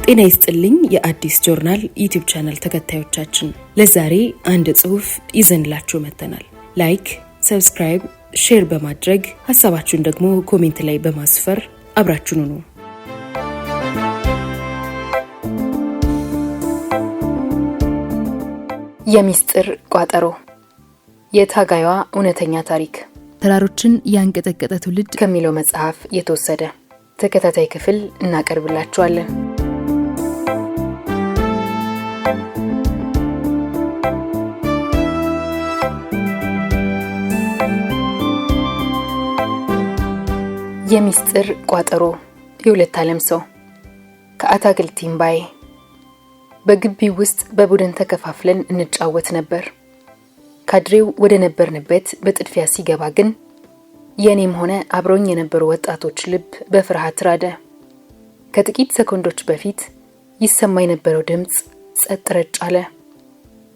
ጤና ይስጥልኝ የአዲስ ጆርናል ዩቲዩብ ቻናል ተከታዮቻችን፣ ለዛሬ አንድ ጽሑፍ ይዘንላችሁ መጥተናል። ላይክ፣ ሰብስክራይብ፣ ሼር በማድረግ ሐሳባችሁን ደግሞ ኮሜንት ላይ በማስፈር አብራችሁን ሁኑ። የሚስጥር ቋጠሮ፣ የታጋይዋ እውነተኛ ታሪክ፣ ተራሮችን ያንቀጠቀጠ ትውልድ ከሚለው መጽሐፍ የተወሰደ ተከታታይ ክፍል እናቀርብላችኋለን። የሚስጥር ቋጠሮ፣ የሁለት ዓለም ሰው፣ ከአታክልት እምባዬ። በግቢው ውስጥ በቡድን ተከፋፍለን እንጫወት ነበር። ካድሬው ወደ ነበርንበት በጥድፊያ ሲገባ ግን የኔም ሆነ አብረውኝ የነበሩ ወጣቶች ልብ በፍርሃት ራደ። ከጥቂት ሰኮንዶች በፊት ይሰማ የነበረው ድምፅ ጸጥ ረጭ አለ።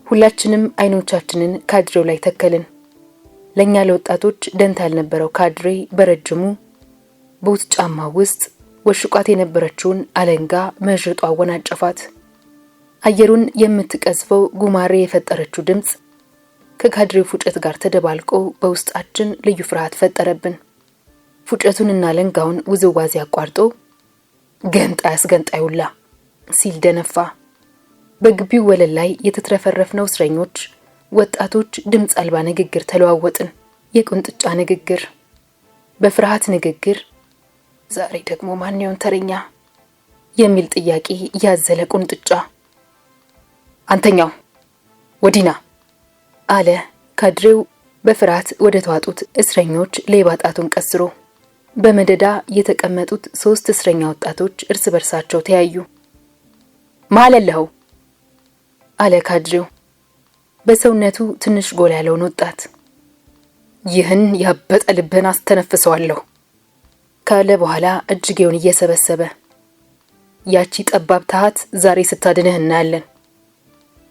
ሁላችንም አይኖቻችንን ካድሬው ላይ ተከልን። ለኛ ለወጣቶች ደንታ ያልነበረው ካድሬ በረጅሙ ቡት ጫማ ውስጥ ወሽቋት የነበረችውን አለንጋ መዥጧ አወናጨፋት። አየሩን የምትቀዝፈው ጉማሬ የፈጠረችው ድምፅ ከካድሬው ፉጨት ጋር ተደባልቆ በውስጣችን ልዩ ፍርሃት ፈጠረብን። ፉጨቱንና አለንጋውን ውዝዋዜ አቋርጦ ገንጣ ያስገንጣዩላ ሲል ደነፋ። በግቢው ወለል ላይ የተትረፈረፍነው እስረኞች ወጣቶች ድምፅ አልባ ንግግር ተለዋወጥን። የቁንጥጫ ንግግር፣ በፍርሃት ንግግር። ዛሬ ደግሞ ማን ይሆን ተረኛ የሚል ጥያቄ ያዘለ ቁንጥጫ። አንተኛው ወዲና አለ ካድሬው በፍርሃት ወደ ተዋጡት እስረኞች ሌባ ጣቱን ቀስሮ። በመደዳ የተቀመጡት 3 እስረኛ ወጣቶች እርስ በርሳቸው ተያዩ። ማለለው አለ ካድሬው በሰውነቱ ትንሽ ጎላ ያለውን ወጣት። ይህን ያበጠ ልብን አስተነፍሰዋለሁ ካለ በኋላ እጅጌውን እየሰበሰበ፣ ያቺ ጠባብ ታሃት ዛሬ ስታድንህ እናያለን።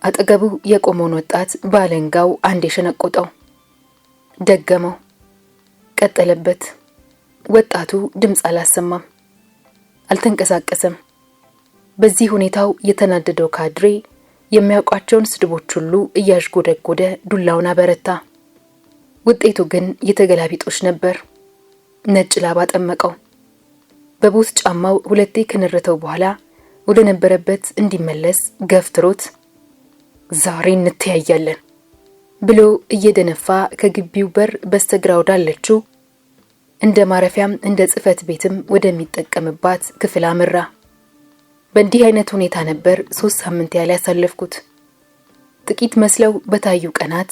አጠገቡ የቆመውን ወጣት ባለንጋው አንዴ ሸነቆጠው፣ ደገመው፣ ቀጠለበት። ወጣቱ ድምፅ አላሰማም፣ አልተንቀሳቀሰም። በዚህ ሁኔታው የተናደደው ካድሬ የሚያውቋቸውን ስድቦች ሁሉ እያዥጎደጎደ ዱላውን አበረታ። ውጤቱ ግን የተገላቢጦሽ ነበር። ነጭ ላባ ጠመቀው። በቡት ጫማው ሁለቴ ከነረተው በኋላ ወደ ነበረበት እንዲመለስ ገፍትሮት ዛሬ እንተያያለን ብሎ እየደነፋ ከግቢው በር በስተግራ ወዳለችው እንደ ማረፊያም እንደ ጽሕፈት ቤትም ወደሚጠቀምባት ክፍል አመራ። በእንዲህ አይነት ሁኔታ ነበር 3 ሳምንት ያህል ያሳለፍኩት። ጥቂት መስለው በታዩ ቀናት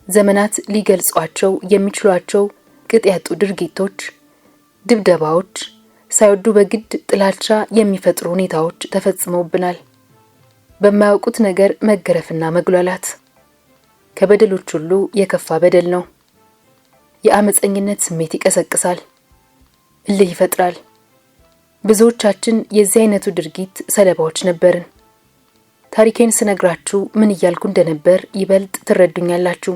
ዘመናት ሊገልጿቸው የሚችሏቸው ቅጥ ያጡ ድርጊቶች፣ ድብደባዎች፣ ሳይወዱ በግድ ጥላቻ የሚፈጥሩ ሁኔታዎች ተፈጽመውብናል። በማያውቁት ነገር መገረፍና መግሏላት ከበደሎች ሁሉ የከፋ በደል ነው። የአመፀኝነት ስሜት ይቀሰቅሳል፣ እልህ ይፈጥራል። ብዙዎቻችን የዚህ አይነቱ ድርጊት ሰለባዎች ነበርን። ታሪኬን ስነግራችሁ ምን እያልኩ እንደነበር ይበልጥ ትረዱኛላችሁ።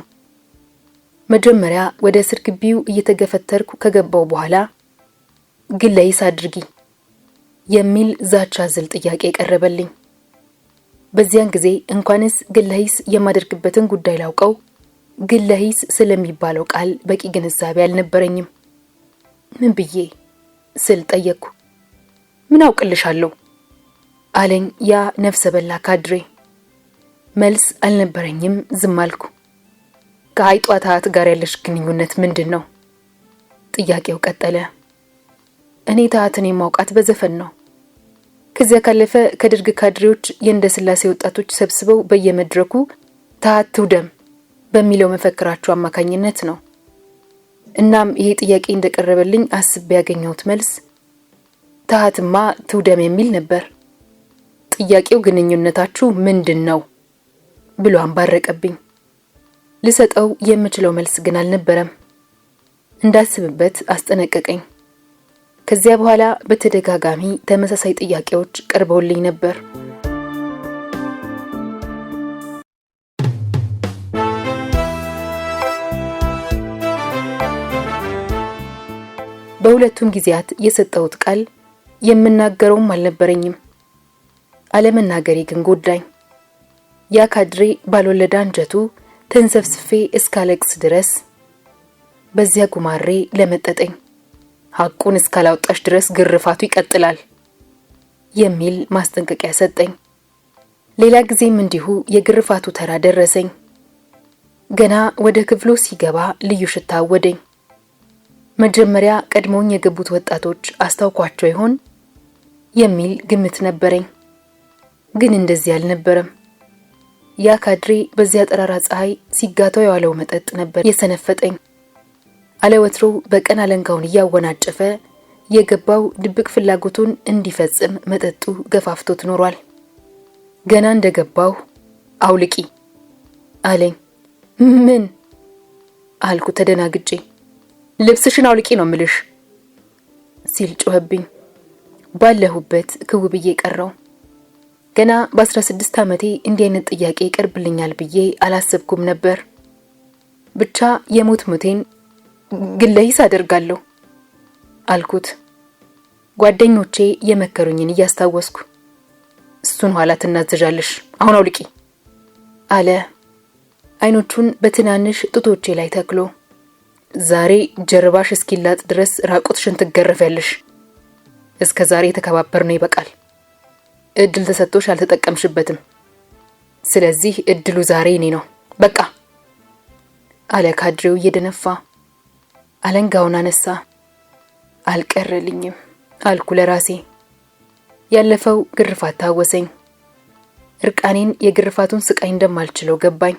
መጀመሪያ ወደ እስር ግቢው እየተገፈተርኩ ከገባው በኋላ ግለይስ አድርጊ የሚል ዛቻ ዝል ጥያቄ ቀረበልኝ። በዚያን ጊዜ እንኳንስ ግለይስ የማደርግበትን ጉዳይ ላውቀው ግለይስ ስለሚባለው ቃል በቂ ግንዛቤ አልነበረኝም። ምን ብዬ ስል ጠየቅኩ። ምን አውቅልሻለሁ አለኝ ያ ነፍሰ በላ ካድሬ። መልስ አልነበረኝም፣ ዝም አልኩ። ከአይጧ ታሃት ጋር ያለሽ ግንኙነት ምንድን ነው? ጥያቄው ቀጠለ። እኔ ታሃትን የማውቃት በዘፈን ነው። ከዚያ ካለፈ ከደርግ ካድሬዎች የእንደ ስላሴ ወጣቶች ሰብስበው በየመድረኩ ታሃት ትውደም በሚለው መፈክራቸው አማካኝነት ነው። እናም ይሄ ጥያቄ እንደቀረበልኝ አስቤ ያገኘሁት መልስ ታሃትማ ትውደም የሚል ነበር። ጥያቄው ግንኙነታችሁ ምንድን ነው ብሎ አንባረቀብኝ። ልሰጠው የምችለው መልስ ግን አልነበረም። እንዳስብበት አስጠነቀቀኝ። ከዚያ በኋላ በተደጋጋሚ ተመሳሳይ ጥያቄዎች ቀርበውልኝ ነበር። በሁለቱም ጊዜያት የሰጠሁት ቃል የምናገረውም አልነበረኝም። አለመናገሬ ግን ጎዳኝ። ያ ካድሬ ባልወለደ አንጀቱ ተንሰፍስፌ እስካለቅስ ድረስ በዚያ ጉማሬ ለመጠጠኝ። ሐቁን እስካላወጣሽ ድረስ ግርፋቱ ይቀጥላል የሚል ማስጠንቀቂያ ሰጠኝ። ሌላ ጊዜም እንዲሁ የግርፋቱ ተራ ደረሰኝ። ገና ወደ ክፍሉ ሲገባ ልዩ ሽታ አወደኝ። መጀመሪያ ቀድሞኝ የገቡት ወጣቶች አስታውኳቸው ይሆን የሚል ግምት ነበረኝ። ግን እንደዚህ አልነበረም። ያ ካድሬ በዚያ ጠራራ ፀሐይ ሲጋታው የዋለው መጠጥ ነበር የሰነፈጠኝ። አለወትሮ በቀን አለንጋውን እያወናጨፈ የገባው ድብቅ ፍላጎቱን እንዲፈጽም መጠጡ ገፋፍቶት ኖሯል። ገና እንደገባው አውልቂ አለኝ። ምን አልኩ ተደናግጬ። ልብስሽን አውልቂ ነው ምልሽ ሲል ጮኸብኝ። ባለሁበት ክው ብዬ ቀረው። ገና በ16 ዓመቴ እንዲህ አይነት ጥያቄ ይቀርብልኛል ብዬ አላሰብኩም ነበር። ብቻ የሞት ሞቴን ግለሂስ አደርጋለሁ አልኩት፣ ጓደኞቼ የመከሩኝን እያስታወስኩ። እሱን ኋላ ትናዘዣለሽ፣ አሁን አውልቂ አለ፣ አይኖቹን በትናንሽ ጡቶቼ ላይ ተክሎ። ዛሬ ጀርባሽ እስኪላጥ ድረስ ራቁትሽን ትገረፊያለሽ። እስከ ዛሬ የተከባበርነው ይበቃል። እድል ተሰጥቶሽ አልተጠቀምሽበትም። ስለዚህ እድሉ ዛሬ እኔ ነው፣ በቃ አለ ካድሬው እየደነፋ። አለንጋውን አነሳ። አልቀረልኝም አልኩ ለራሴ። ያለፈው ግርፋት ታወሰኝ። እርቃኔን የግርፋቱን ስቃይ እንደማልችለው ገባኝ።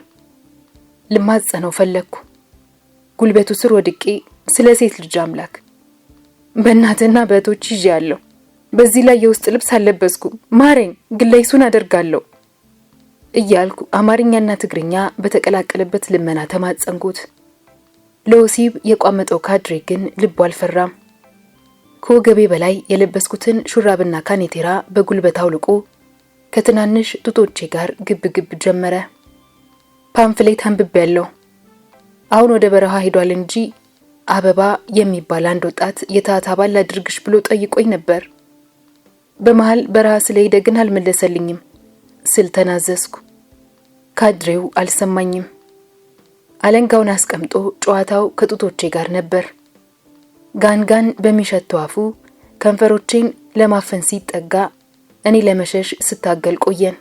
ልማጸነው ፈለግኩ። ጉልበቱ ስር ወድቄ ስለ ሴት ልጅ አምላክ በእናትና በእህቶች ይዤአለሁ። በዚህ ላይ የውስጥ ልብስ አልለበስኩም። ማረኝ፣ ግለይሱን አደርጋለሁ እያልኩ አማርኛና ትግርኛ በተቀላቀለበት ልመና ተማጸንኩት። ለወሲብ የቋመጠው ካድሬ ግን ልቡ አልፈራም። ከወገቤ በላይ የለበስኩትን ሹራብና ካኔቴራ በጉልበት አውልቆ ከትናንሽ ጡቶቼ ጋር ግብ ግብ ጀመረ። ፓምፍሌት አንብቤያለሁ። አሁን ወደ በረሃ ሄዷል እንጂ አበባ የሚባል አንድ ወጣት የታት አባል አድርግሽ ብሎ ጠይቆኝ ነበር። በመሃል በረሃ ስለሄደ ግን አልመለሰልኝም ስል ተናዘዝኩ። ካድሬው አልሰማኝም። አለንጋውን አስቀምጦ ጨዋታው ከጡቶቼ ጋር ነበር። ጋንጋን በሚሸተው አፉ ከንፈሮቼን ለማፈን ሲጠጋ እኔ ለመሸሽ ስታገል ቆየን።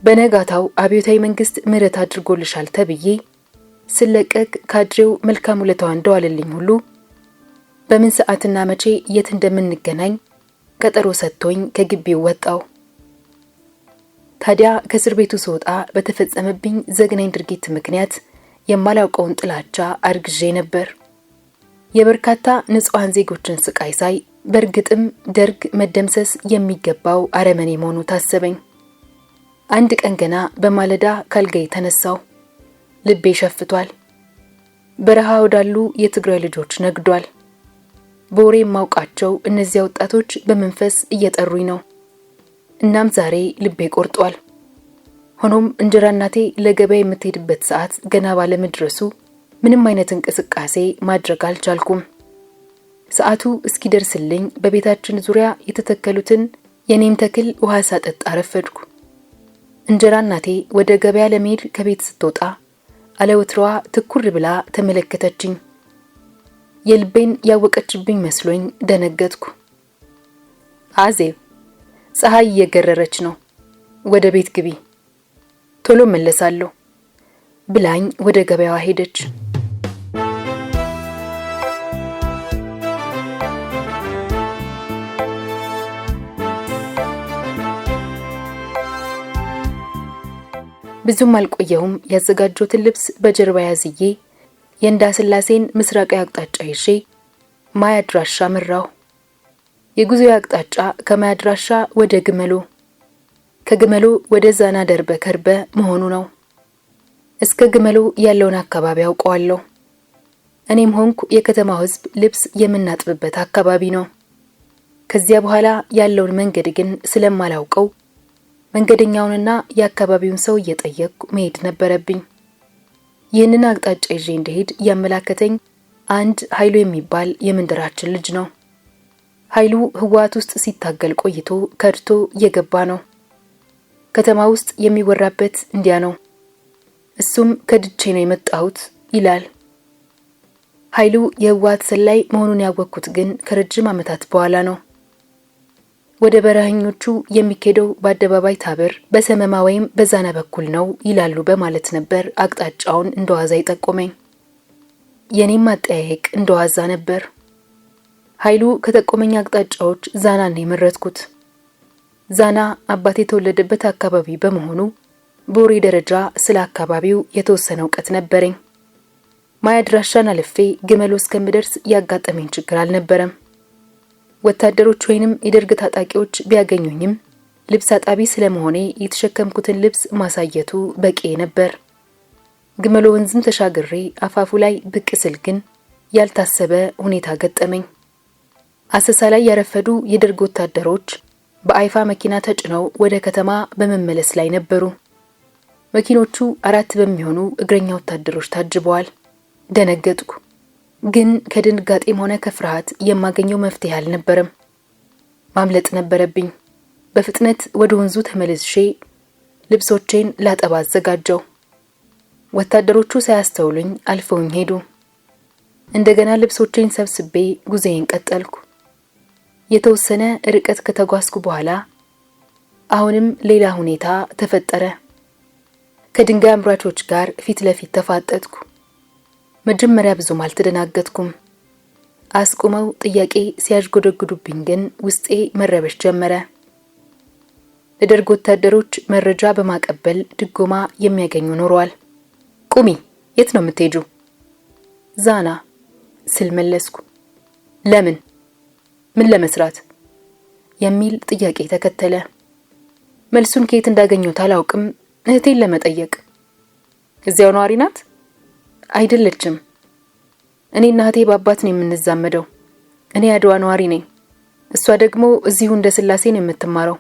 በነጋታው አብዮታዊ መንግስት ምህረት አድርጎልሻል ተብዬ ስለቀቅ ካድሬው መልካም ውለታው እንደዋለልኝ ሁሉ በምን ሰዓትና መቼ የት እንደምንገናኝ ቀጠሮ ሰጥቶኝ ከግቢው ወጣው። ታዲያ ከእስር ቤቱ ስወጣ በተፈጸመብኝ ዘግናኝ ድርጊት ምክንያት የማላውቀውን ጥላቻ አርግዤ ነበር። የበርካታ ንጹሃን ዜጎችን ስቃይ ሳይ በእርግጥም ደርግ መደምሰስ የሚገባው አረመኔ መሆኑ ታሰበኝ። አንድ ቀን ገና በማለዳ ካልጋዬ ተነሳው። ልቤ ሸፍቷል። በረሃ ወዳሉ የትግራይ ልጆች ነግዷል። በወሬ የማውቃቸው እነዚያ ወጣቶች በመንፈስ እየጠሩኝ ነው። እናም ዛሬ ልቤ ቆርጧል። ሆኖም እንጀራ እናቴ ለገበያ የምትሄድበት ሰዓት ገና ባለመድረሱ ምንም አይነት እንቅስቃሴ ማድረግ አልቻልኩም። ሰዓቱ እስኪደርስልኝ በቤታችን ዙሪያ የተተከሉትን የኔም ተክል ውሃ ሳጠጣ አረፈድኩ። እንጀራ እናቴ ወደ ገበያ ለመሄድ ከቤት ስትወጣ አለወትሮዋ ትኩር ብላ ተመለከተችኝ። የልቤን ያወቀችብኝ መስሎኝ ደነገጥኩ። አዜብ፣ ፀሐይ እየገረረች ነው፣ ወደ ቤት ግቢ፣ ቶሎ መለሳለሁ ብላኝ ወደ ገበያዋ ሄደች። ብዙም አልቆየሁም። ያዘጋጀሁትን ልብስ በጀርባ ያዝዬ የእንዳስላሴን ምስራቃዊ አቅጣጫ ይዤ ማይ አድራሻ መራሁ። የጉዞ አቅጣጫ ከማይ አድራሻ ወደ ግመሎ፣ ከግመሎ ወደ ዛና ደርበ ከርበ መሆኑ ነው። እስከ ግመሎ ያለውን አካባቢ አውቀዋለሁ። እኔም ሆንኩ የከተማው ሕዝብ ልብስ የምናጥብበት አካባቢ ነው። ከዚያ በኋላ ያለውን መንገድ ግን ስለማላውቀው መንገደኛውንና የአካባቢውን ሰው እየጠየቅኩ መሄድ ነበረብኝ። ይህንን አቅጣጫ ይዤ እንደሄድ ያመላከተኝ አንድ ኃይሉ የሚባል የመንደራችን ልጅ ነው። ኃይሉ ህወሓት ውስጥ ሲታገል ቆይቶ ከድቶ የገባ ነው። ከተማ ውስጥ የሚወራበት እንዲያ ነው። እሱም ከድቼ ነው የመጣሁት ይላል። ኃይሉ የህወሓት ሰላይ መሆኑን ያወቅኩት ግን ከረጅም ዓመታት በኋላ ነው። ወደ በረሃኞቹ የሚኬደው በአደባባይ ታበር በሰመማ ወይም በዛና በኩል ነው ይላሉ በማለት ነበር አቅጣጫውን እንደዋዛ ይጠቆመኝ። የኔም አጠያየቅ እንደዋዛ ነበር። ኃይሉ ከጠቆመኝ አቅጣጫዎች ዛናን የመረጥኩት። ዛና አባቴ የተወለደበት አካባቢ በመሆኑ በወሬ ደረጃ ስለ አካባቢው የተወሰነ እውቀት ነበረኝ። ማያድራሻን አልፌ ግመሎ እስከምደርስ ያጋጠመኝ ችግር አልነበረም። ወታደሮች ወይንም የደርግ ታጣቂዎች ቢያገኙኝም ልብስ አጣቢ ስለመሆኔ የተሸከምኩትን ልብስ ማሳየቱ በቂ ነበር። ግመሎ ወንዝን ተሻግሬ አፋፉ ላይ ብቅ ስል ግን ያልታሰበ ሁኔታ ገጠመኝ። አሰሳ ላይ ያረፈዱ የደርግ ወታደሮች በአይፋ መኪና ተጭነው ወደ ከተማ በመመለስ ላይ ነበሩ። መኪኖቹ 4 በሚሆኑ እግረኛ ወታደሮች ታጅበዋል። ደነገጥኩ። ግን ከድንጋጤም ሆነ ከፍርሃት የማገኘው መፍትሄ አልነበረም። ማምለጥ ነበረብኝ። በፍጥነት ወደ ወንዙ ተመልሼ ልብሶቼን ላጠባ አዘጋጀው። ወታደሮቹ ሳያስተውሉኝ አልፈውኝ ሄዱ። እንደገና ልብሶቼን ሰብስቤ ጉዞዬን ቀጠልኩ። የተወሰነ ርቀት ከተጓዝኩ በኋላ አሁንም ሌላ ሁኔታ ተፈጠረ። ከድንጋይ አምራቾች ጋር ፊት ለፊት ተፋጠጥኩ። መጀመሪያ ብዙም አልተደናገጥኩም። አስቆመው ጥያቄ ሲያዥጎደጉዱብኝ ግን ውስጤ መረበሽ ጀመረ። ለደርግ ወታደሮች መረጃ በማቀበል ድጎማ የሚያገኙ ኖረዋል። ቁሚ፣ የት ነው የምትሄጁ? ዛና ስል መለስኩ። ለምን? ምን ለመስራት? የሚል ጥያቄ ተከተለ። መልሱን ከየት እንዳገኘሁት አላውቅም። እህቴን ለመጠየቅ። እዚያው ነዋሪ ናት? አይደለችም። እኔና እህቴ በአባት ነው የምንዛመደው። እኔ አድዋ ነዋሪ ነኝ። እሷ ደግሞ እዚሁ እንደ ስላሴ ነው የምትማረው።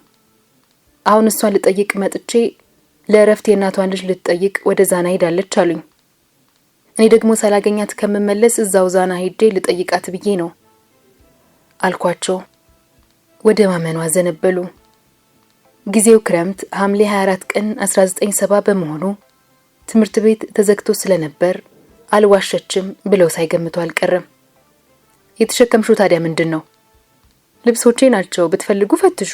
አሁን እሷን ልጠይቅ መጥቼ ለእረፍት የእናቷን ልጅ ልትጠይቅ ወደ ዛና ሄዳለች አሉኝ። እኔ ደግሞ ሳላገኛት ከምመለስ እዛው ዛና ሄጄ ልጠይቃት ብዬ ነው አልኳቸው። ወደ ማመኗ ዘነበሉ። ጊዜው ክረምት ሐምሌ 24 ቀን 1970 በመሆኑ ትምህርት ቤት ተዘግቶ ስለነበር አልዋሸችም ብለው ሳይገምቱ አልቀረም። የተሸከምሽው ታዲያ ምንድን ነው? ልብሶቼ ናቸው፣ ብትፈልጉ ፈትሹ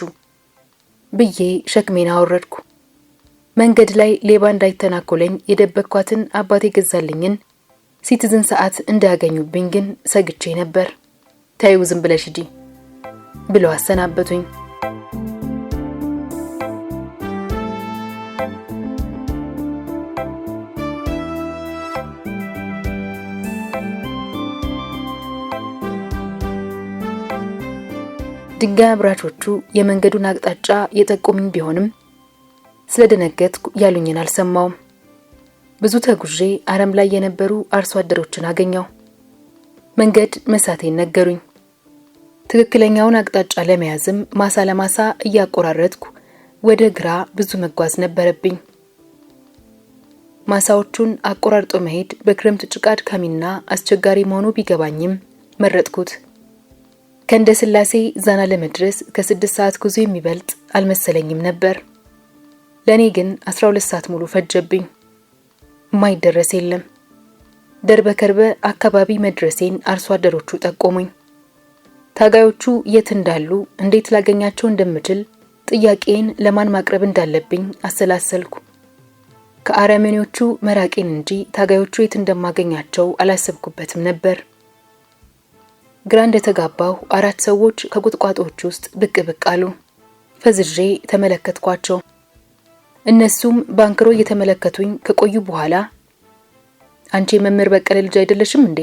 ብዬ ሸክሜን አወረድኩ። መንገድ ላይ ሌባ እንዳይተናኮለኝ የደበኳትን አባቴ ገዛልኝን ሲቲዝን ሰዓት እንዳያገኙብኝ ግን ሰግቼ ነበር። ታዩ ዝም ብለሽ ሂጂ ብለው አሰናበቱኝ። ድንጋይ አብራቾቹ የመንገዱን አቅጣጫ የጠቆሙኝ ቢሆንም ስለደነገጥኩ ያሉኝን አልሰማውም። ብዙ ተጉዤ አረም ላይ የነበሩ አርሶ አደሮችን አገኘው። መንገድ መሳቴን ነገሩኝ። ትክክለኛውን አቅጣጫ ለመያዝም ማሳ ለማሳ እያቆራረጥኩ ወደ ግራ ብዙ መጓዝ ነበረብኝ። ማሳዎቹን አቆራርጦ መሄድ በክረምት ጭቃ አድካሚና አስቸጋሪ መሆኑ ቢገባኝም መረጥኩት። ከእንደ ስላሴ ዛና ለመድረስ ከ6 ሰዓት ጉዞ የሚበልጥ አልመሰለኝም ነበር። ለኔ ግን 12 ሰዓት ሙሉ ፈጀብኝ። ማይደረስ የለም። ደርበ ከርበ አካባቢ መድረሴን አርሶ አደሮቹ ጠቆሙኝ። ታጋዮቹ የት እንዳሉ እንዴት ላገኛቸው እንደምችል ጥያቄን ለማን ማቅረብ እንዳለብኝ አሰላሰልኩ። ከአረመኔዎቹ መራቄን እንጂ ታጋዮቹ የት እንደማገኛቸው አላሰብኩበትም ነበር። ግራ እንደተጋባሁ 4 ሰዎች ከቁጥቋጦዎች ውስጥ ብቅ ብቅ አሉ። ፈዝዤ ተመለከትኳቸው። እነሱም ባንክሮ እየተመለከቱኝ ከቆዩ በኋላ አንቺ መምህር በቀለ ልጅ አይደለሽም እንዴ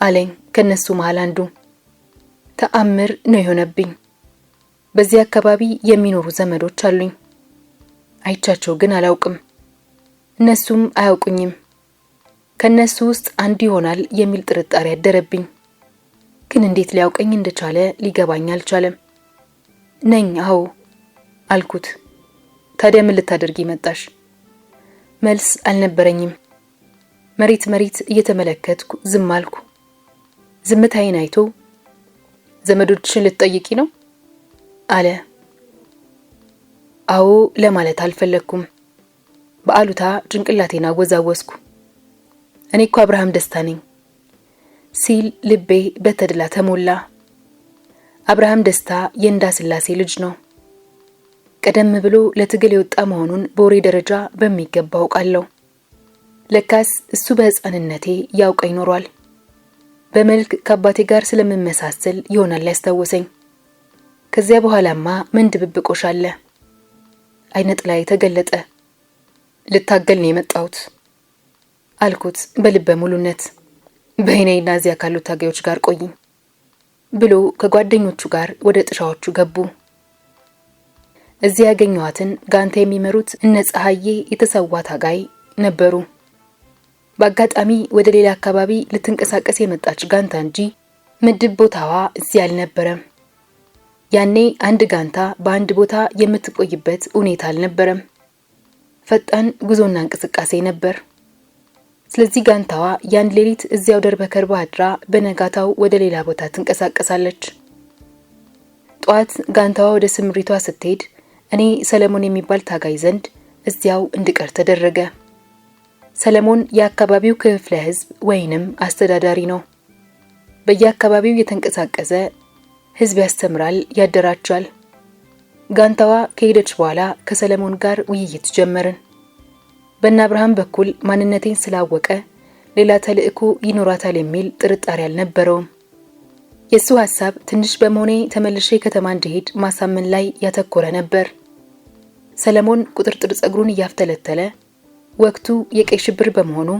አለኝ ከነሱ መሃል አንዱ። ተአምር ነው የሆነብኝ። በዚህ አካባቢ የሚኖሩ ዘመዶች አሉኝ። አይቻቸው ግን አላውቅም። እነሱም አያውቁኝም። ከነሱ ውስጥ አንዱ ይሆናል የሚል ጥርጣሬ ያደረብኝ። ግን እንዴት ሊያውቀኝ እንደቻለ ሊገባኝ አልቻለም። ነኝ አዎ አልኩት። ታዲያ ምን ልታደርጊ መጣሽ? መልስ አልነበረኝም። መሬት እየተመለከትኩ ዝም አልኩ። ዝምታዬን አይቶ ዘመዶችሽን ልትጠይቂ ነው አለ። አዎ ለማለት አልፈለኩም። በአሉታ ጭንቅላቴን አወዛወዝኩ። እኔ እኮ አብርሃም ደስታ ነኝ ሲል ልቤ በተድላ ተሞላ። አብርሃም ደስታ የእንዳስላሴ ልጅ ነው። ቀደም ብሎ ለትግል የወጣ መሆኑን በወሬ ደረጃ በሚገባ አውቃለሁ። ለካስ እሱ በሕፃንነቴ ያውቀኝ ኖሯል። በመልክ ከአባቴ ጋር ስለምመሳሰል ይሆናል ያስታወሰኝ። ከዚያ በኋላማ ምን ድብብቆሽ አለ። አይነ ጥላዬ ተገለጠ። ልታገል ነው የመጣሁት አልኩት በልበ ሙሉነት። በእኔና እዚያ ካሉት ታጋዮች ጋር ቆይኝ ብሎ ከጓደኞቹ ጋር ወደ ጥሻዎቹ ገቡ። እዚያ ያገኘኋትን ጋንታ የሚመሩት እነ ፀሐዬ የተሰዋ ታጋይ ነበሩ። በአጋጣሚ ወደ ሌላ አካባቢ ልትንቀሳቀስ የመጣች ጋንታ እንጂ ምድብ ቦታዋ እዚያ አልነበረም። ያኔ አንድ ጋንታ በአንድ ቦታ የምትቆይበት ሁኔታ አልነበረም። ፈጣን ጉዞና እንቅስቃሴ ነበር። ስለዚህ ጋንታዋ ያን ሌሊት እዚያው ደርበ ከርባ አድራ በነጋታው ወደ ሌላ ቦታ ትንቀሳቀሳለች። ጧት ጋንታዋ ወደ ስምሪቷ ስትሄድ እኔ ሰለሞን የሚባል ታጋይ ዘንድ እዚያው እንድቀር ተደረገ። ሰለሞን የአካባቢው ክፍለ ሕዝብ ወይንም አስተዳዳሪ ነው። በየአካባቢው የተንቀሳቀሰ ሕዝብ ያስተምራል፣ ያደራጃል። ጋንታዋ ከሄደች በኋላ ከሰለሞን ጋር ውይይት ጀመርን። በእነ አብርሃም በኩል ማንነቴን ስላወቀ ሌላ ተልእኮ ይኖራታል የሚል ጥርጣሬ አልነበረውም። የሱ ሐሳብ ትንሽ በመሆኔ ተመልሼ ከተማ እንድሄድ ማሳመን ላይ ያተኮረ ነበር። ሰለሞን ቁጥርጥር ጸጉሩን እያፍተለተለ ወቅቱ የቀይ ሽብር በመሆኑ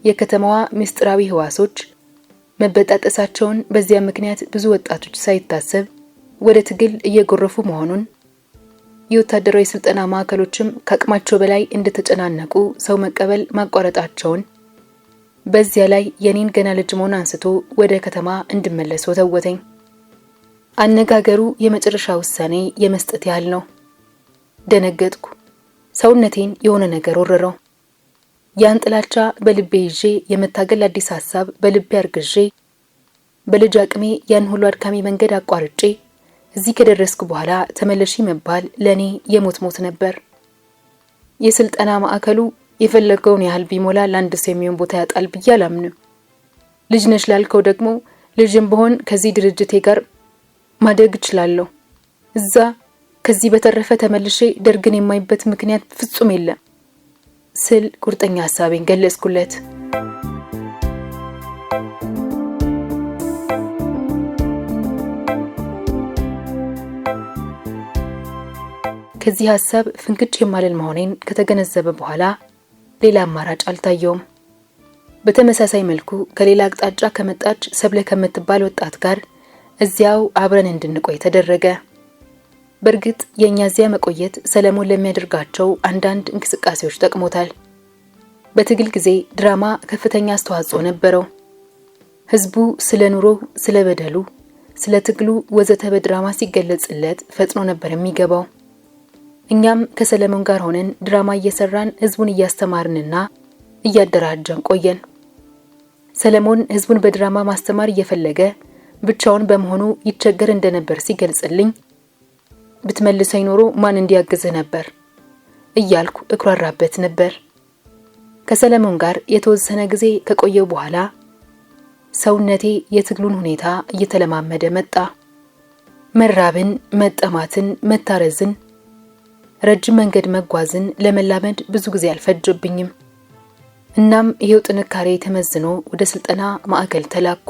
የከተማዋ ምስጢራዊ ህዋሶች መበጣጠሳቸውን፣ በዚያ ምክንያት ብዙ ወጣቶች ሳይታሰብ ወደ ትግል እየጎረፉ መሆኑን፣ የወታደራዊ ስልጠና ማዕከሎችም ከአቅማቸው በላይ እንደተጨናነቁ ሰው መቀበል ማቋረጣቸውን፣ በዚያ ላይ የኔን ገና ልጅ መሆን አንስቶ ወደ ከተማ እንድመለስ ወተወተኝ። አነጋገሩ የመጨረሻ ውሳኔ የመስጠት ያህል ነው። ደነገጥኩ። ሰውነቴን የሆነ ነገር ወረረው። ያን ጥላቻ በልቤ ይዤ የመታገል አዲስ ሐሳብ በልቤ አርግዤ በልጅ አቅሜ ያን ሁሉ አድካሚ መንገድ አቋርጬ እዚህ ከደረስኩ በኋላ ተመለሺ መባል ለኔ የሞት ሞት ነበር። የስልጠና ማዕከሉ የፈለገውን ያህል ቢሞላ ለአንድ ሰው የሚሆን ቦታ ያጣል ብዬ አላምንም። ልጅ ነሽ ላልከው ደግሞ ልጅም በሆን ከዚህ ድርጅቴ ጋር ማደግ እችላለሁ። እዛ ከዚህ በተረፈ ተመልሼ ደርግን የማይበት ምክንያት ፍጹም የለም ስል ቁርጠኛ ሐሳቤን ገለጽኩለት። ከዚህ ሐሳብ ፍንክች የማልል መሆኔን ከተገነዘበ በኋላ ሌላ አማራጭ አልታየውም። በተመሳሳይ መልኩ ከሌላ አቅጣጫ ከመጣች ሰብለ ከምትባል ወጣት ጋር እዚያው አብረን እንድንቆይ ተደረገ። በእርግጥ የኛ እዚያ መቆየት ሰለሞን ለሚያደርጋቸው አንዳንድ እንቅስቃሴዎች ጠቅሞታል። በትግል ጊዜ ድራማ ከፍተኛ አስተዋጽኦ ነበረው። ህዝቡ ስለ ኑሮ፣ ስለ በደሉ፣ ስለ ትግሉ ወዘተ በድራማ ሲገለጽለት ፈጥኖ ነበር የሚገባው። እኛም ከሰለሞን ጋር ሆነን ድራማ እየሰራን ህዝቡን እያስተማርንና እያደራጀን ቆየን። ሰለሞን ህዝቡን በድራማ ማስተማር እየፈለገ ብቻውን በመሆኑ ይቸገር እንደነበር ሲገልጽልኝ ብትመልሰኝ ኖሮ ማን እንዲያግዝህ ነበር እያልኩ እኩራራበት ነበር። ከሰለሞን ጋር የተወሰነ ጊዜ ከቆየው በኋላ ሰውነቴ የትግሉን ሁኔታ እየተለማመደ መጣ። መራብን፣ መጠማትን፣ መታረዝን፣ ረጅም መንገድ መጓዝን ለመላመድ ብዙ ጊዜ አልፈጀብኝም። እናም ይሄው ጥንካሬ ተመዝኖ ወደ ስልጠና ማዕከል ተላኩ።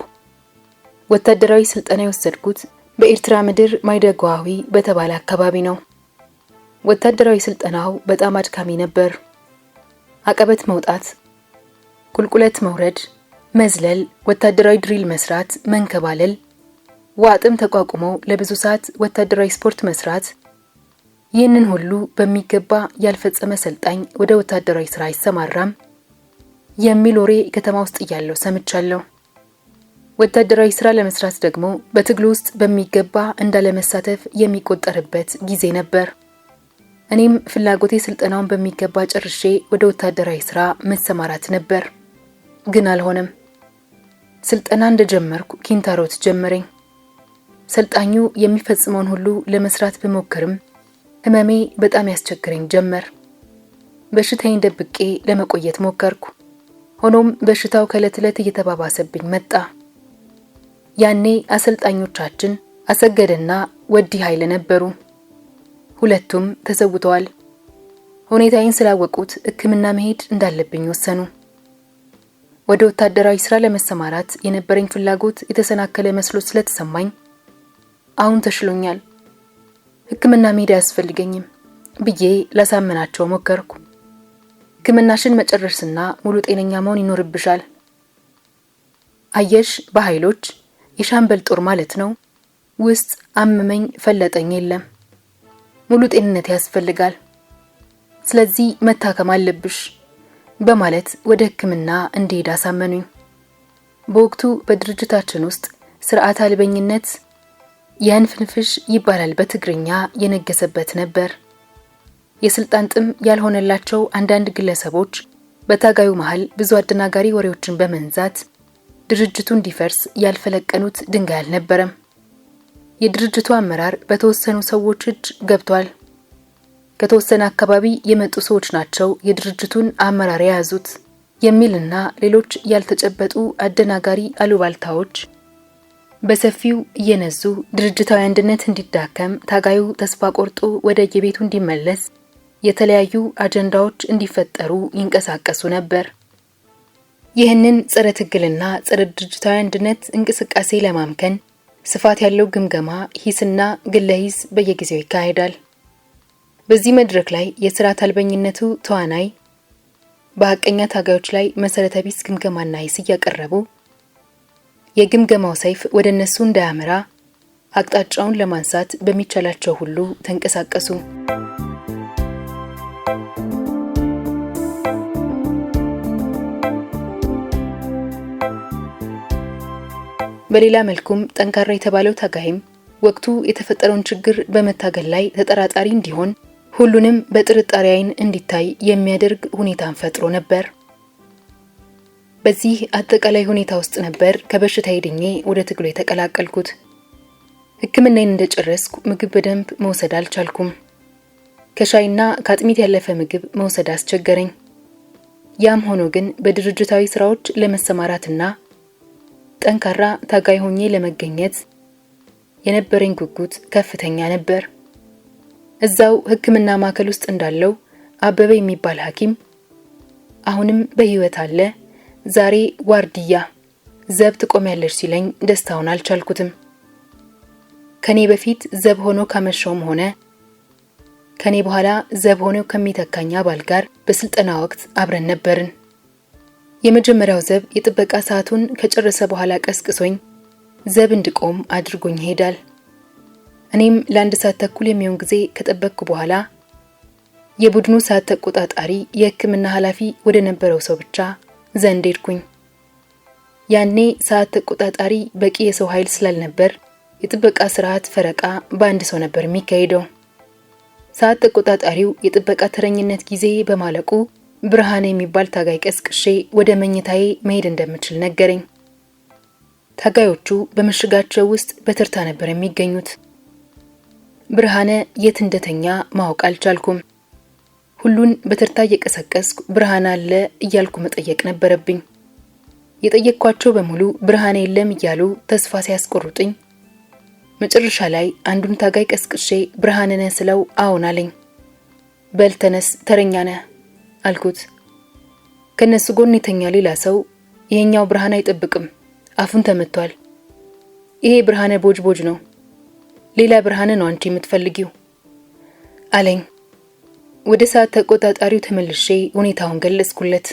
ወታደራዊ ስልጠና የወሰድኩት በኤርትራ ምድር ማይደጓዊ በተባለ አካባቢ ነው። ወታደራዊ ስልጠናው በጣም አድካሚ ነበር። አቀበት መውጣት፣ ቁልቁለት መውረድ፣ መዝለል፣ ወታደራዊ ድሪል መስራት፣ መንከባለል፣ ዋጥም ተቋቁመው ለብዙ ሰዓት ወታደራዊ ስፖርት መስራት፣ ይህንን ሁሉ በሚገባ ያልፈጸመ ሰልጣኝ ወደ ወታደራዊ ስራ አይሰማራም የሚል ወሬ ከተማ ውስጥ እያለው ሰምቻለሁ። ወታደራዊ ስራ ለመስራት ደግሞ በትግሉ ውስጥ በሚገባ እንዳለመሳተፍ የሚቆጠርበት ጊዜ ነበር። እኔም ፍላጎቴ ስልጠናውን በሚገባ ጨርሼ ወደ ወታደራዊ ስራ መሰማራት ነበር። ግን አልሆነም። ስልጠና እንደጀመርኩ ኪንታሮት ጀመረኝ። ሰልጣኙ የሚፈጽመውን ሁሉ ለመስራት ብሞክርም ህመሜ በጣም ያስቸግረኝ ጀመር። በሽታዬን ደብቄ ለመቆየት ሞከርኩ። ሆኖም በሽታው ከዕለት ዕለት እየተባባሰብኝ መጣ። ያኔ አሰልጣኞቻችን አሰገደና ወዲ ኃይለ ነበሩ። ሁለቱም ተሰውተዋል። ሁኔታዬን ስላወቁት ሕክምና መሄድ እንዳለብኝ ወሰኑ። ወደ ወታደራዊ ስራ ለመሰማራት የነበረኝ ፍላጎት የተሰናከለ መስሎ ስለተሰማኝ አሁን ተሽሎኛል፣ ሕክምና መሄድ አያስፈልገኝም ብዬ ላሳመናቸው ሞከርኩ። ሕክምናሽን መጨረስና ሙሉ ጤነኛ መሆን ይኖርብሻል። አየሽ፣ በኃይሎች የሻምበል ጦር ማለት ነው። ውስጥ አመመኝ ፈለጠኝ የለም። ሙሉ ጤንነት ያስፈልጋል። ስለዚህ መታከም አለብሽ በማለት ወደ ሕክምና እንድሄድ አሳመኑኝ። በወቅቱ በድርጅታችን ውስጥ ስርዓት አልበኝነት ያንፍንፍሽ ይባላል በትግርኛ የነገሰበት ነበር። የስልጣን ጥም ያልሆነላቸው አንዳንድ ግለሰቦች በታጋዩ መሃል ብዙ አደናጋሪ ወሬዎችን በመንዛት ድርጅቱ እንዲፈርስ ያልፈለቀኑት ድንጋይ አልነበረም። የድርጅቱ አመራር በተወሰኑ ሰዎች እጅ ገብቷል። ከተወሰነ አካባቢ የመጡ ሰዎች ናቸው የድርጅቱን አመራር የያዙት የሚልና ሌሎች ያልተጨበጡ አደናጋሪ አሉባልታዎች በሰፊው እየነዙ ድርጅታዊ አንድነት እንዲዳከም፣ ታጋዩ ተስፋ ቆርጦ ወደ የቤቱ እንዲመለስ የተለያዩ አጀንዳዎች እንዲፈጠሩ ይንቀሳቀሱ ነበር። ይህንን ጸረ ትግልና ጸረ ድርጅታዊ አንድነት እንቅስቃሴ ለማምከን ስፋት ያለው ግምገማ፣ ሂስና ግለ ሂስ በየጊዜው ይካሄዳል። በዚህ መድረክ ላይ የስርዓት አልበኝነቱ ተዋናይ በሐቀኛ ታጋዮች ላይ መሰረተ ቢስ ግምገማና ሂስ እያቀረቡ የግምገማው ሰይፍ ወደ እነሱ እንዳያመራ አቅጣጫውን ለማንሳት በሚቻላቸው ሁሉ ተንቀሳቀሱ። በሌላ መልኩም ጠንካራ የተባለው ታጋይም ወቅቱ የተፈጠረውን ችግር በመታገል ላይ ተጠራጣሪ እንዲሆን፣ ሁሉንም በጥርጣሬ ዓይን እንዲታይ የሚያደርግ ሁኔታን ፈጥሮ ነበር። በዚህ አጠቃላይ ሁኔታ ውስጥ ነበር ከበሽታዬ ድኜ ወደ ትግሉ የተቀላቀልኩት። ሕክምናዬን እንደጨረስኩ ምግብ በደንብ መውሰድ አልቻልኩም። ከሻይና ከአጥሚት ያለፈ ምግብ መውሰድ አስቸገረኝ። ያም ሆኖ ግን በድርጅታዊ ስራዎች ለመሰማራትና ጠንካራ ታጋይ ሆኜ ለመገኘት የነበረኝ ጉጉት ከፍተኛ ነበር። እዛው ሕክምና ማዕከል ውስጥ እንዳለው አበበ የሚባል ሐኪም አሁንም በህይወት አለ፣ ዛሬ ዋርድያ ዘብ ትቆሚያለሽ ሲለኝ ደስታውን አልቻልኩትም። ከኔ በፊት ዘብ ሆኖ ካመሻውም ሆነ ከኔ በኋላ ዘብ ሆኖ ከሚተካኝ አባል ጋር በስልጠና ወቅት አብረን ነበርን። የመጀመሪያው ዘብ የጥበቃ ሰዓቱን ከጨረሰ በኋላ ቀስቅሶኝ ዘብ እንድቆም አድርጎኝ ሄዳል። እኔም ለአንድ ሰዓት ተኩል የሚሆን ጊዜ ከጠበቅኩ በኋላ የቡድኑ ሰዓት ተቆጣጣሪ የሕክምና ኃላፊ ወደ ነበረው ሰው ብቻ ዘንድ ሄድኩኝ። ያኔ ሰዓት ተቆጣጣሪ በቂ የሰው ኃይል ስላልነበር የጥበቃ ስርዓት ፈረቃ በአንድ ሰው ነበር የሚካሄደው። ሰዓት ተቆጣጣሪው የጥበቃ ተረኝነት ጊዜ በማለቁ ብርሃኔ የሚባል ታጋይ ቀስቅሼ ወደ መኝታዬ መሄድ እንደምችል ነገረኝ። ታጋዮቹ በምሽጋቸው ውስጥ በተርታ ነበር የሚገኙት። ብርሃኔ የት እንደተኛ ማወቅ አልቻልኩም። ሁሉን በተርታ እየቀሰቀስኩ ብርሃኔ አለ እያልኩ መጠየቅ ነበረብኝ። የጠየቅኳቸው በሙሉ ብርሃኔ የለም እያሉ ተስፋ ሲያስቆርጡኝ መጨረሻ ላይ አንዱን ታጋይ ቀስቅሼ ብርሃኔ ነህ ስለው አዎን አለኝ። በል ተነስ ተረኛ ነህ አልኩት። ከነሱ ጎን የተኛ ሌላ ሰው ይሄኛው ብርሃኔ አይጠብቅም፣ አፉን ተመቷል፣ ይሄ ብርሃኔ ቦጅ ነው፣ ሌላ ብርሃኔ ነው አንቺ የምትፈልጊው አለኝ። ወደ ሰዓት ተቆጣጣሪው ተመልሼ ሁኔታውን ገለጽኩለት።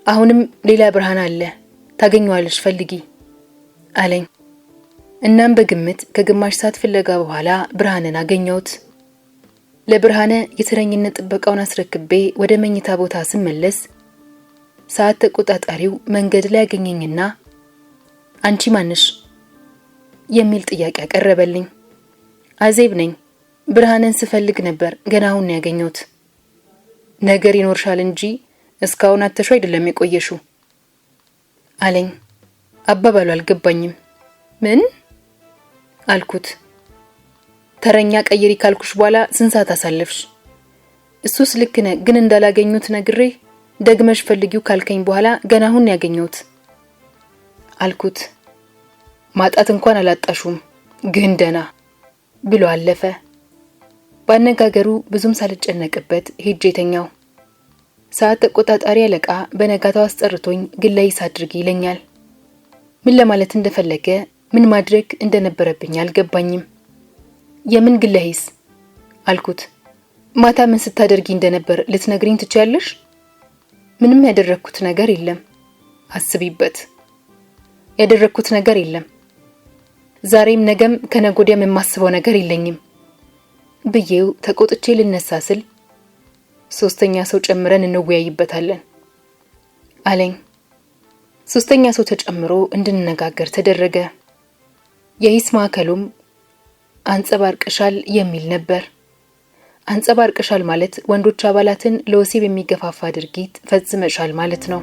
አሁንም ሌላ ብርሃኔ አለ፣ ታገኘዋለሽ ፈልጊ አለኝ። እናም በግምት ከግማሽ ሰዓት ፍለጋ በኋላ ብርሃኔን አገኘሁት። ለብርሃኔ የተረኝነት ጥበቃውን አስረክቤ ወደ መኝታ ቦታ ስመለስ ሰዓት ተቆጣጣሪው መንገድ ላይ ያገኘኝና አንቺ ማንሽ የሚል ጥያቄ አቀረበልኝ። አዜብ ነኝ፣ ብርሃኔን ስፈልግ ነበር፣ ገና አሁን ያገኘሁት። ነገር ይኖርሻል እንጂ እስካሁን አተሹ አይደለም የቆየሹ አለኝ። አባባሉ አልገባኝም። ምን አልኩት። ተረኛ ቀይሪ ካልኩሽ በኋላ ስንት ሰዓት አሳለፍሽ? እሱስ ልክ ነህ፣ ግን እንዳላገኙት ነግሬ ደግመሽ ፈልጊው ካልከኝ በኋላ ገና አሁን ያገኘሁት አልኩት። ማጣት እንኳን አላጣሹም ግን ደና ብሎ አለፈ። ባነጋገሩ ብዙም ሳልጨነቅበት ሄጄ ተኛው። ሰዓት ተቆጣጣሪ አለቃ በነጋታው አስጠርቶኝ ግለይስ አድርጊ ይለኛል። ምን ለማለት እንደፈለገ ምን ማድረግ እንደነበረብኝ አልገባኝም። የምን ግለይስ አልኩት። ማታ ምን ስታደርጊ እንደነበር ልትነግሪኝ ትችያለሽ? ምንም ያደረኩት ነገር የለም። አስቢበት። ያደረኩት ነገር የለም። ዛሬም ነገም ከነጎዲያም የማስበው ነገር የለኝም ብዬው ተቆጥቼ ልነሳ ስል ሶስተኛ ሰው ጨምረን እንወያይበታለን አለኝ። ሶስተኛ ሰው ተጨምሮ እንድንነጋገር ተደረገ። የሂስ ማዕከሉም አንጸባርቀሻል የሚል ነበር። አንጸባርቀሻል ማለት ወንዶች አባላትን ለወሲብ የሚገፋፋ ድርጊት ፈጽመሻል ማለት ነው።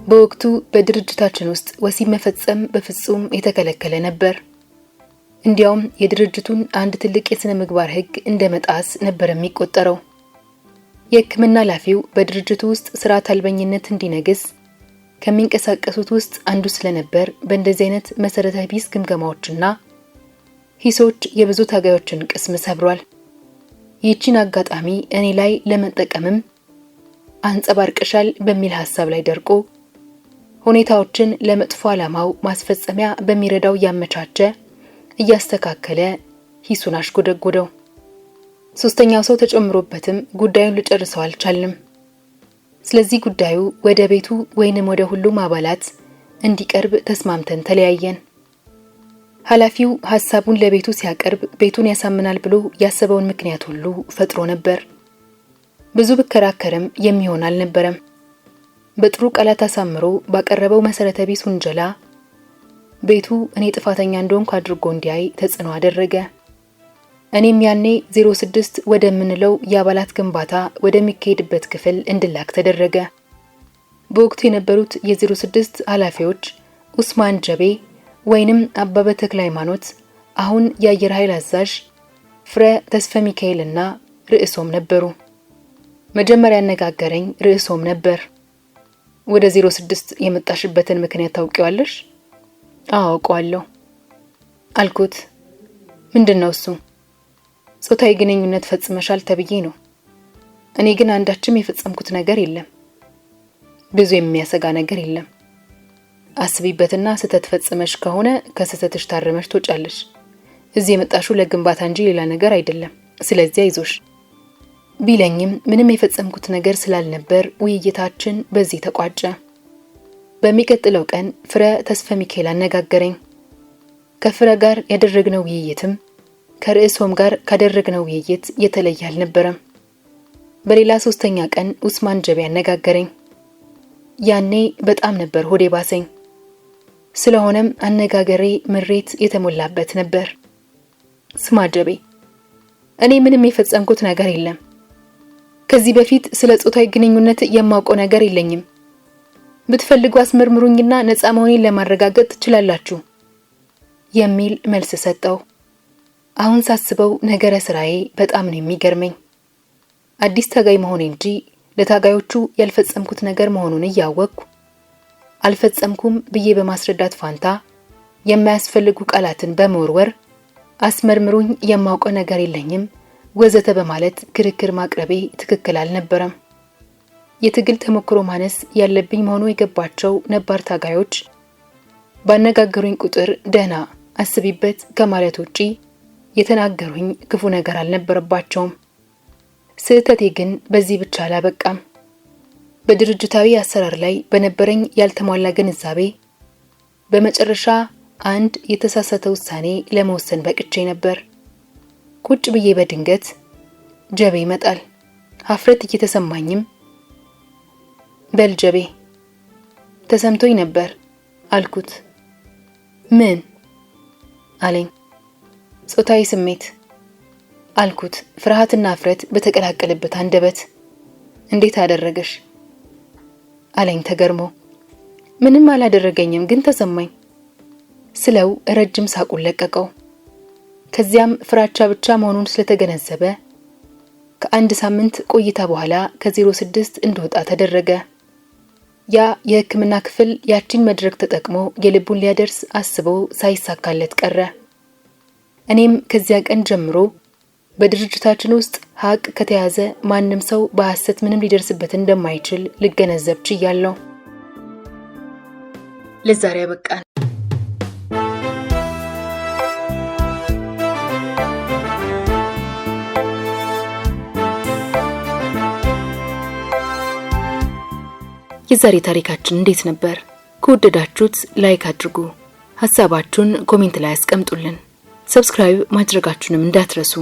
በወቅቱ በድርጅታችን ውስጥ ወሲብ መፈጸም በፍጹም የተከለከለ ነበር። እንዲያውም የድርጅቱን አንድ ትልቅ የሥነ ምግባር ሕግ እንደመጣስ ነበር የሚቆጠረው። የሕክምና ኃላፊው በድርጅቱ ውስጥ ስርዓት አልበኝነት እንዲነግስ ከሚንቀሳቀሱት ውስጥ አንዱ ስለነበር በእንደዚህ አይነት መሰረታዊ ቢስ ግምገማዎችና ሂሶች የብዙ ታጋዮችን ቅስም ሰብሯል። ይህችን አጋጣሚ እኔ ላይ ለመጠቀምም አንጸባርቀሻል በሚል ሐሳብ ላይ ደርቆ ሁኔታዎችን ለመጥፎ ዓላማው ማስፈጸሚያ በሚረዳው ያመቻቸ እያስተካከለ ሂሱን አሽጎደጎደው። ሶስተኛው ሰው ተጨምሮበትም ጉዳዩን ልጨርሰው አልቻልንም። ስለዚህ ጉዳዩ ወደ ቤቱ ወይንም ወደ ሁሉም አባላት እንዲቀርብ ተስማምተን ተለያየን። ኃላፊው ሐሳቡን ለቤቱ ሲያቀርብ ቤቱን ያሳምናል ብሎ ያሰበውን ምክንያት ሁሉ ፈጥሮ ነበር። ብዙ ብከራከርም የሚሆን አልነበረም። በጥሩ ቃላት አሳምሮ ባቀረበው መሰረተ ቢስ ውንጀላ ቤቱ እኔ ጥፋተኛ እንደሆንኩ አድርጎ እንዲያይ ተጽዕኖ አደረገ። እኔም ያኔ 06 ወደምንለው የአባላት ግንባታ ወደሚካሄድበት ክፍል እንድላክ ተደረገ። በወቅቱ የነበሩት የ06 ኃላፊዎች ኡስማን ጀቤ ወይንም አበበ ተክለ ሃይማኖት፣ አሁን የአየር ኃይል አዛዥ ፍረ ተስፈ ሚካኤልና ርዕሶም ነበሩ። መጀመሪያ ያነጋገረኝ ርዕሶም ነበር። ወደ 06 የመጣሽበትን ምክንያት ታውቂዋለሽ? አውቀዋለሁ አልኩት። ምንድነው እሱ? ጾታዊ ግንኙነት ፈጽመሻል ተብዬ ነው። እኔ ግን አንዳችም የፈጸምኩት ነገር የለም። ብዙ የሚያሰጋ ነገር የለም። አስቢበትና ስተት ፈጽመሽ ከሆነ ከስተትሽ ታረመሽ ትወጫለሽ። እዚህ የመጣሽው ለግንባታ እንጂ ሌላ ነገር አይደለም። ስለዚህ አይዞሽ ቢለኝም ምንም የፈጸምኩት ነገር ስላልነበር ውይይታችን በዚህ ተቋጨ። በሚቀጥለው ቀን ፍረ ተስፈ ሚካኤል አነጋገረኝ። ከፍረ ጋር ያደረግነው ውይይትም ከርዕሶም ጋር ካደረግነው ውይይት የተለየ አልነበረም። በሌላ ሶስተኛ ቀን ኡስማን ጀቤ አነጋገረኝ። ያኔ በጣም ነበር ሆዴ ባሰኝ። ስለሆነም አነጋገሬ ምሬት የተሞላበት ነበር። ስማ ጀቤ፣ እኔ ምንም የፈጸምኩት ነገር የለም። ከዚህ በፊት ስለ ጾታዊ ግንኙነት የማውቀው ነገር የለኝም። ብትፈልጉ አስመርምሩኝና ነፃ መሆኔን ለማረጋገጥ ትችላላችሁ የሚል መልስ ሰጠው። አሁን ሳስበው ነገረ ስራዬ በጣም ነው የሚገርመኝ። አዲስ ታጋይ መሆኔ እንጂ ለታጋዮቹ ያልፈጸምኩት ነገር መሆኑን እያወቅኩ አልፈጸምኩም ብዬ በማስረዳት ፋንታ የማያስፈልጉ ቃላትን በመወርወር አስመርምሩኝ፣ የማውቀው ነገር የለኝም ወዘተ በማለት ክርክር ማቅረቤ ትክክል አልነበረም። የትግል ተሞክሮ ማነስ ያለብኝ መሆኑ የገባቸው ነባር ታጋዮች ባነጋገሩኝ ቁጥር ደህና አስቢበት ከማለት ውጪ የተናገሩኝ ክፉ ነገር አልነበረባቸውም። ስህተቴ ግን በዚህ ብቻ አላበቃም። በድርጅታዊ አሰራር ላይ በነበረኝ ያልተሟላ ግንዛቤ በመጨረሻ አንድ የተሳሳተ ውሳኔ ለመወሰን በቅቼ ነበር። ቁጭ ብዬ በድንገት ጀቤ ይመጣል። ሀፍረት እየተሰማኝም በል ጀቤ ተሰምቶኝ ነበር አልኩት። ምን አለኝ። ጾታዊ ስሜት አልኩት፣ ፍርሃትና እፍረት በተቀላቀለበት አንደበት። እንዴት አደረገሽ? አለኝ ተገርሞ። ምንም አላደረገኝም ግን ተሰማኝ ስለው ረጅም ሳቁን ለቀቀው። ከዚያም ፍራቻ ብቻ መሆኑን ስለተገነዘበ ከአንድ ሳምንት ቆይታ በኋላ ከ06 እንደወጣ ተደረገ። ያ የሕክምና ክፍል ያቺን መድረክ ተጠቅሞ የልቡን ሊያደርስ አስቦ ሳይሳካለት ቀረ። እኔም ከዚያ ቀን ጀምሮ በድርጅታችን ውስጥ ሀቅ ከተያዘ ማንም ሰው በሐሰት ምንም ሊደርስበት እንደማይችል ልገነዘብ ችያለሁ። ለዛሬ በቃን። የዛሬ ታሪካችን እንዴት ነበር? ከወደዳችሁት ላይክ አድርጉ። ሐሳባችሁን ኮሜንት ላይ አስቀምጡልን። ሰብስክራይብ ማድረጋችሁንም እንዳትረሱ።